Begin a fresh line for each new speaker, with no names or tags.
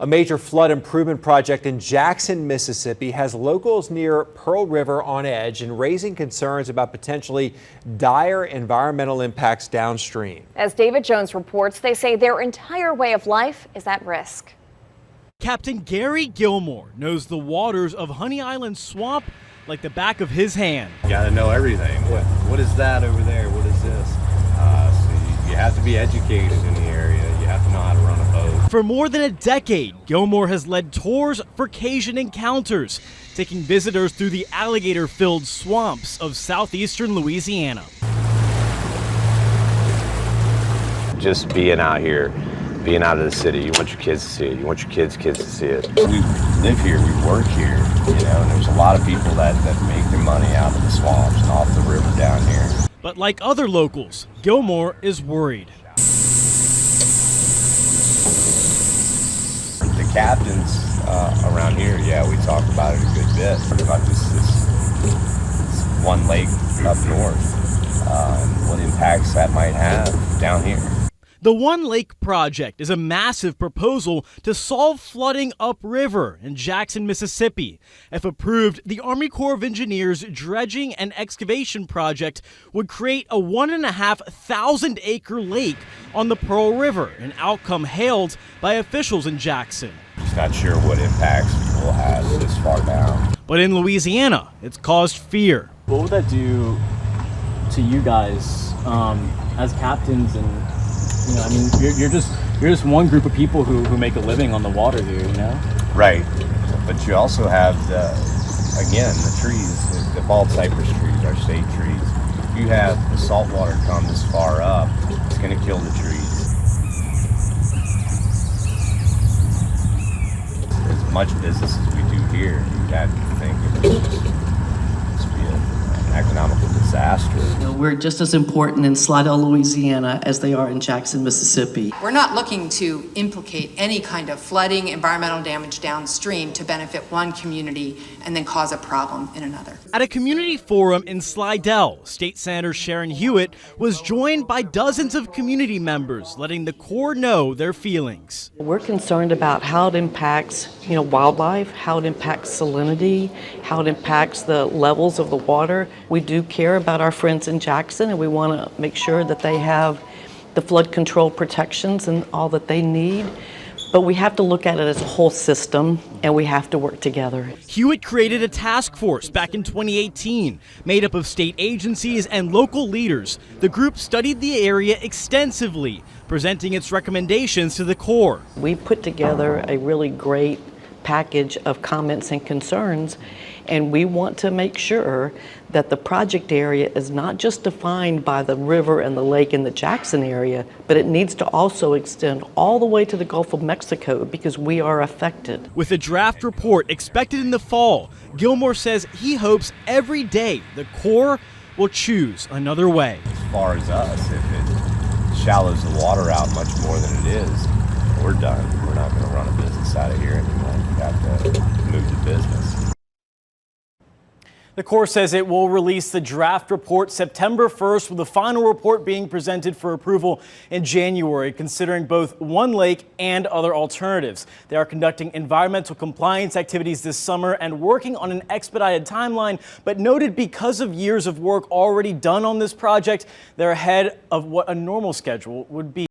A major flood improvement project in Jackson, Mississippi has locals near Pearl River on edge and raising concerns about potentially dire environmental impacts downstream.
As David Jones reports, they say their entire way of life is at risk.
Captain Gary Gilmore knows the waters of Honey Island Swamp like the back of his hand.
You got to know everything. What is that over there? What is this? So you have to be educated in the area. You have to know how to run a boat.
For more than a decade, Gilmore has led tours for Cajun encounters, taking visitors through the alligator-filled swamps of southeastern Louisiana.
Just being out here, being out of the city, you want your kids to see it. You want your kids to see it. We live here, we work here, you know, and there's a lot of people that make their money out of the swamps and off the river down here.
But like other locals, Gilmore is worried.
The captains around here, yeah, we talk about it a good bit. About this one lake up north and what impacts that might have down here.
The One Lake Project is a massive proposal to solve flooding upriver in Jackson, Mississippi. If approved, the Army Corps of Engineers dredging and excavation project would create a 1,500-acre lake on the Pearl River, an outcome hailed by officials in Jackson.
Just not sure what impacts we'll have this far down.
But in Louisiana, it's caused fear.
What would that do to you guys as captains? And you know, I mean, you're just one group of people who make a living on the water here, you know?
Right, but you also have the trees, the bald cypress trees, our state trees. If you have the salt water come this far up, it's going to kill the trees. As much business as we do here, you got to think it would just be an economical disaster.
You know, we're just as important in Slidell, Louisiana as they are in Jackson, Mississippi.
We're not looking to implicate any kind of flooding, environmental damage downstream to benefit one community and then cause a problem in another.
At a community forum in Slidell, State Senator Sharon Hewitt was joined by dozens of community members, letting the Corps know their feelings.
We're concerned about how it impacts, wildlife, how it impacts salinity, how it impacts the levels of the water. We do care about our friends in Jackson, and we want to make sure that they have the flood control protections and all that they need. But we have to look at it as a whole system, and we have to work together.
Hewitt created a task force back in 2018, made up of state agencies and local leaders. The group studied the area extensively, presenting its recommendations to the Corps.
We put together a really great package of comments and concerns, and we want to make sure that the project area is not just defined by the river and the lake in the Jackson area, but it needs to also extend all the way to the Gulf of Mexico because we are affected.
With a draft report expected in the fall, Gilmore says he hopes every day the Corps will choose another way.
As far as us, if it shallows the water out much more than it is, we're done. We're not going to run a business out of here anymore. We have to move the business.
The Corps says it will release the draft report September 1st, with the final report being presented for approval in January, considering both One Lake and other alternatives. They are conducting environmental compliance activities this summer and working on an expedited timeline, but noted because of years of work already done on this project, they're ahead of what a normal schedule would be.